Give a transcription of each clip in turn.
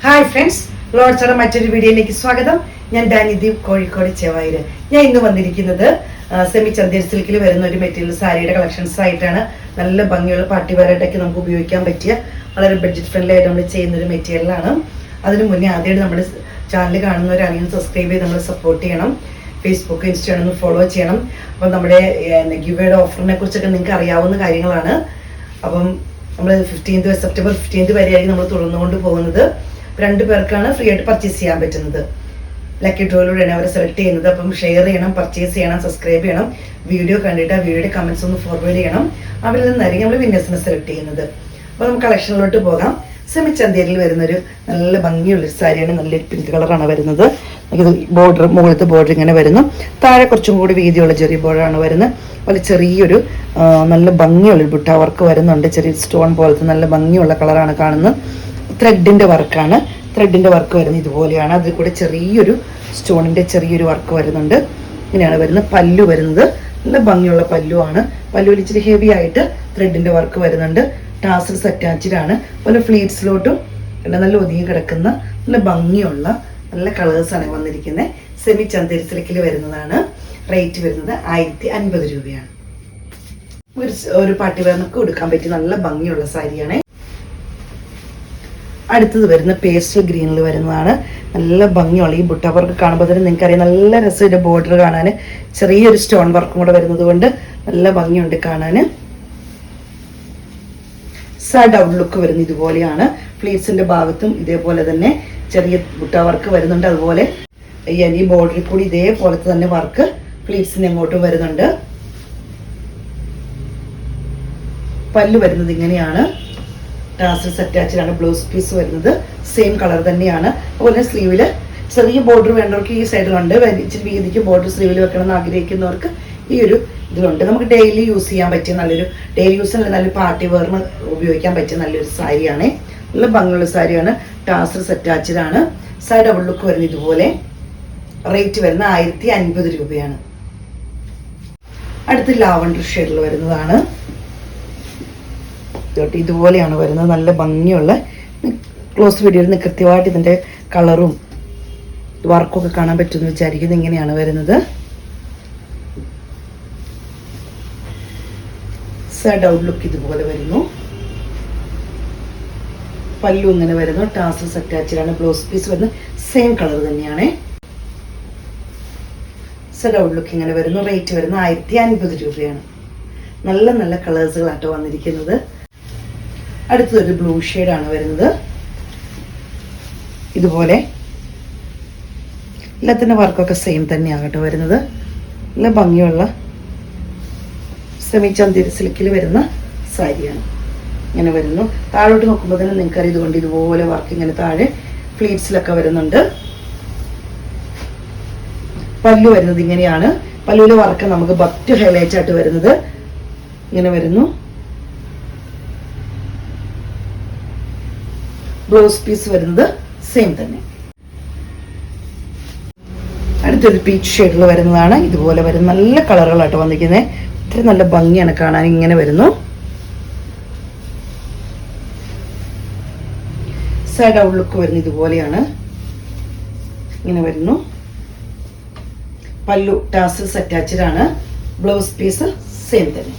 Hi friends, ലോഡ്സയുടെ മറ്റൊരു വീഡിയോയിലേക്ക് സ്വാഗതം. ഞാൻ ഡാനിദീപ്, കോഴിക്കോട് ചെവായൂര്. ഞാൻ ഇന്ന് വന്നിരിക്കുന്നത് സെമി ചന്ദേരി സിൽക്കിൽ വരുന്ന ഒരു മെറ്റീരിയൽ സാരിയുടെ കളക്ഷൻസ് ആയിട്ടാണ്. നല്ല ഭംഗിയുള്ള പാർട്ടി വെയറായിട്ടൊക്കെ നമുക്ക് ഉപയോഗിക്കാൻ പറ്റിയ വളരെ ബഡ്ജറ്റ് ഫ്രണ്ട്ലി ആയിട്ട് നമ്മൾ ചെയ്യുന്ന ഒരു മെറ്റീരിയലാണ്. അതിനു മുന്നേ ആദ്യമായിട്ട് നമ്മുടെ ചാനൽ കാണുന്നവരാണെങ്കിൽ സബ്സ്ക്രൈബ് ചെയ്ത് നമ്മൾ സപ്പോർട്ട് ചെയ്യണം. ഫേസ്ബുക്ക്, ഇൻസ്റ്റാഗ്രാം ഒന്ന് ഫോളോ ചെയ്യണം. അപ്പം നമ്മുടെ ഗിവേയുടെ ഓഫറിനെ കുറിച്ചൊക്കെ നിങ്ങൾക്ക് അറിയാവുന്ന കാര്യങ്ങളാണ്. അപ്പം നമ്മൾ സെപ്റ്റംബർ 15 വരെയായിരിക്കും നമ്മൾ തുറന്നുകൊണ്ട് പോകുന്നത്. 2 പേർക്കാണ് ഫ്രീ ആയിട്ട് പർച്ചേസ് ചെയ്യാൻ പറ്റുന്നത്. ലക്കി ഡ്രോയിലൂടെയാണ് അവരെ സെലക്ട് ചെയ്യുന്നത്. അപ്പം ഷെയർ ചെയ്യണം, പർച്ചേസ് ചെയ്യണം, സബ്സ്ക്രൈബ് ചെയ്യണം. വീഡിയോ കണ്ടിട്ട് ആ വീഡിയോയുടെ കമന്റ്സ് ഒന്ന് ഫോർവേഡ് ചെയ്യണം. അവരിൽ നിന്നായിരിക്കും നമ്മൾ വിന്നേഴ്സിനെ സെലക്ട് ചെയ്യുന്നത്. അപ്പോൾ നമുക്ക് കളക്ഷനിലോട്ട് പോകാം. സെമി ചന്തേരിയിൽ വരുന്നൊരു നല്ല ഭംഗിയുള്ളൊരു സാരിയാണ്. നല്ലൊരു പിങ്ക് കളറാണ് വരുന്നത്. ബോർഡർ, മുകളിലത്തെ ബോർഡർ ഇങ്ങനെ വരുന്നു. താഴെ കുറച്ചും കൂടി വീതിയുള്ള ചെറിയ ബോർഡറാണ് വരുന്നത്. അതുപോലെ ചെറിയൊരു നല്ല ഭംഗിയുള്ളൊരു ബുട്ട വർക്ക് വരുന്നുണ്ട്. ചെറിയ സ്റ്റോൺ പോലത്തെ നല്ല ഭംഗിയുള്ള കളറാണ് കാണുന്നത്. ത്രെഡിന്റെ വർക്കാണ്. ത്രെഡിന്റെ വർക്ക് വരുന്നത് ഇതുപോലെയാണ്. അതിൽ കൂടെ ചെറിയൊരു സ്റ്റോണിന്റെ ചെറിയൊരു വർക്ക് വരുന്നുണ്ട്. ഇങ്ങനെയാണ് വരുന്നത്. പല്ലു വരുന്നത് നല്ല ഭംഗിയുള്ള പല്ലുവാണ്. പല്ലുവിൽ ഇച്ചിരി ഹെവി ആയിട്ട് ത്രെഡിന്റെ വർക്ക് വരുന്നുണ്ട്. ടാസൽസ് അറ്റാച്ച്ഡ് ആണ്. അതുപോലെ ഫ്ലീറ്റ്സിലോട്ടും നല്ല ഒതുങ്ങി കിടക്കുന്ന നല്ല ഭംഗിയുള്ള നല്ല കളേഴ്സാണ് വന്നിരിക്കുന്നത്. സെമി ചന്തേരി സിൽക്കിൽ വരുന്നതാണ്. റേറ്റ് വരുന്നത് 1050 രൂപയാണ്. ഒരു പാർട്ടി വെയറിനൊക്കെ കൊടുക്കാൻ പറ്റിയ നല്ല ഭംഗിയുള്ള സാരിയാണ്. അടുത്തത് വരുന്ന പേസ്റ്റൽ ഗ്രീനിൽ വരുന്നതാണ്. നല്ല ഭംഗിയുള്ള ഈ ബുട്ട വർക്ക് കാണുമ്പോൾ തന്നെ നിങ്ങൾക്കറിയാം നല്ല രസമുണ്ട്. ബോർഡർ കാണാൻ ചെറിയൊരു സ്റ്റോൺ വർക്കും കൂടെ വരുന്നത് കൊണ്ട് നല്ല ഭംഗിയുണ്ട് കാണാൻ. സൈഡ് ഔട്ട് ലുക്ക് വരുന്നത് ഇതുപോലെയാണ്. ഫ്ലീറ്റ്സിന്റെ ഭാഗത്തും ഇതേപോലെ തന്നെ ചെറിയ ബുട്ട വർക്ക് വരുന്നുണ്ട്. അതുപോലെ ഈ ബോർഡറിൽ കൂടി ഇതേപോലത്തെ തന്നെ വർക്ക് ഫ്ലീറ്റ്സിന് എങ്ങോട്ടും വരുന്നുണ്ട്. പല്ല് വരുന്നത് ഇങ്ങനെയാണ്. ടാസൽസ് അറ്റാച്ച്ഡ് ആണ്. ബ്ലൗസ് പീസ് വരുന്നത് സെയിം കളർ തന്നെയാണ്. അതുപോലെ സ്ലീവില് ചെറിയ ബോർഡർ വേണ്ടവർക്ക് ഈ സൈഡിലുണ്ട്. ഇച്ചിരി വീതിക്ക് ബോർഡർ സ്ലീവിൽ വെക്കണം എന്ന് ആഗ്രഹിക്കുന്നവർക്ക് ഈ ഒരു ഇതിലുണ്ട്. നമുക്ക് ഡെയിലി യൂസ് ചെയ്യാൻ പറ്റിയ നല്ലൊരു ഡെയിലി യൂസ് നല്ലൊരു പാർട്ടി വെയറിന് ഉപയോഗിക്കാൻ പറ്റിയ നല്ലൊരു സാരിയാണ്. നല്ല ഭംഗിയുള്ള സാരിയാണ്. ടാസൽസ് അറ്റാച്ച്ഡ് ആണ്. സൈഡ് ഡബിൾ ലുക്ക് വരുന്നത് ഇതുപോലെ. റേറ്റ് വരുന്നത് 1050 രൂപയാണ്. അടുത്ത് ലാവണ്ടർ ഷെയ്ഡിൽ വരുന്നതാണ്. ഇതുപോലെയാണ് വരുന്നത്. നല്ല ഭംഗിയുള്ള ക്ലോസ് വീഡിയോയിൽ കൃത്യമായിട്ട് ഇതിന്റെ കളറും വർക്കൊക്കെ കാണാൻ പറ്റുമെന്ന് വിചാരിക്കുന്നത്. ഇങ്ങനെയാണ് വരുന്നത്. സൈഡ് ഔട്ട് ലുക്ക് ഇതുപോലെ വരുന്നു. പല്ലു ഇങ്ങനെ വരുന്നു. ടാസൽസ് അറ്റാച്ച്ഡ് ആണ്. ബ്ലൗസ് പീസ് വരുന്നത് സെയിം കളർ തന്നെയാണ്. സൈഡ് ഔട്ട് ലുക്ക് ഇങ്ങനെ വരുന്നു. റേറ്റ് വരുന്നത് 1050 രൂപയാണ്. നല്ല നല്ല കളേഴ്സുകളാട്ടോ വന്നിരിക്കുന്നത്. അടുത്തതൊരു ബ്ലൂ ഷെയ്ഡാണ് വരുന്നത്. ഇതുപോലെ എല്ലാത്തിൻ്റെ വർക്കൊക്കെ സെയിം തന്നെയാകട്ടോ വരുന്നത്. നല്ല ഭംഗിയുള്ള സെമി ചന്തേരി സിൽക്കിൽ വരുന്ന സാരിയാണ്. ഇങ്ങനെ വരുന്നു. താഴോട്ട് നോക്കുമ്പോൾ തന്നെ നിങ്ങൾക്കറിയാം ഇതുകൊണ്ട് ഇതുപോലെ വർക്ക് ഇങ്ങനെ താഴെ ഫ്ലീറ്റ്സിലൊക്കെ വരുന്നുണ്ട്. പല്ലു വരുന്നത് ഇങ്ങനെയാണ്. പല്ലുവിലെ വർക്ക് നമുക്ക് ബറ്റ് ഹൈലൈറ്റ് ആയിട്ട് വരുന്നത് ഇങ്ങനെ വരുന്നു. ബ്ലൗസ് പീസ് വരുന്നത് സെയിം തന്നെ. അടുത്തൊരു പീച്ച് ഷെയ്ഡിൽ വരുന്നതാണ്. ഇതുപോലെ വരുന്ന നല്ല കളറുകളായിട്ട് വന്നിരിക്കുന്നത്. ഇത്ര നല്ല ഭംഗിയാണ് കാണാൻ. ഇങ്ങനെ വരുന്നു. സൈഡ് ഔട്ട് ലുക്ക് വരുന്നത് ഇതുപോലെയാണ്. ഇങ്ങനെ വരുന്നു. പല്ലു ടാസൽസ് അറ്റാച്ച്ഡ് ആണ്. ബ്ലൗസ് പീസ് സെയിം തന്നെ.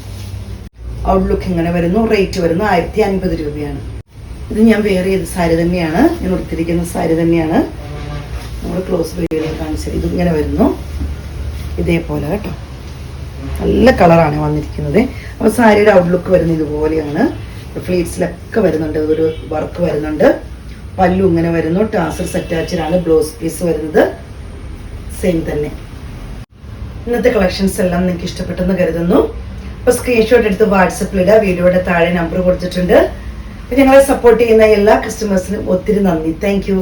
ഔട്ട് ലുക്ക് ഇങ്ങനെ വരുന്നു. റേറ്റ് വരുന്നത് 1050 രൂപയാണ്. ഇത് ഞാൻ വെയർ ചെയ്ത സാരി തന്നെയാണ്. ഞാൻ ഉടുത്തിരിക്കുന്ന സാരി തന്നെയാണ്. നമ്മൾ ക്ലോസ് വീഡിയോയിൽ കാണിച്ചത്. ഇത് ഇങ്ങനെ വരുന്നു ഇതേപോലെ കേട്ടോ. നല്ല കളറാണ് വന്നിരിക്കുന്നത്. അപ്പോൾ സാരിയുടെ ഔട്ട്ലുക്ക് വരുന്നത് ഇതുപോലെയാണ്. ഫ്ലീറ്റ്സിലൊക്കെ വരുന്നുണ്ട്. ഒരു വർക്ക് വരുന്നുണ്ട്. പല്ലു ഇങ്ങനെ വരുന്നു. ടാസൽസ് അറ്റാച്ച്ഡ് ആണ്. ബ്ലൗസ് പീസ് വരുന്നത് സെയിം തന്നെ. ഇന്നത്തെ കളക്ഷൻസ് എല്ലാം നിങ്ങൾക്ക് ഇഷ്ടപ്പെട്ടെന്ന് കരുതുന്നു. അപ്പോൾ സ്ക്രീൻഷോട്ട് എടുത്ത് വാട്സപ്പിലിടുക. വീഡിയോയുടെ താഴെ നമ്പർ കൊടുത്തിട്ടുണ്ട്. ഞങ്ങളെ സപ്പോർട്ട് ചെയ്യുന്ന എല്ലാ കസ്റ്റമേഴ്സിനും ഒത്തിരി നന്ദി. Thank you.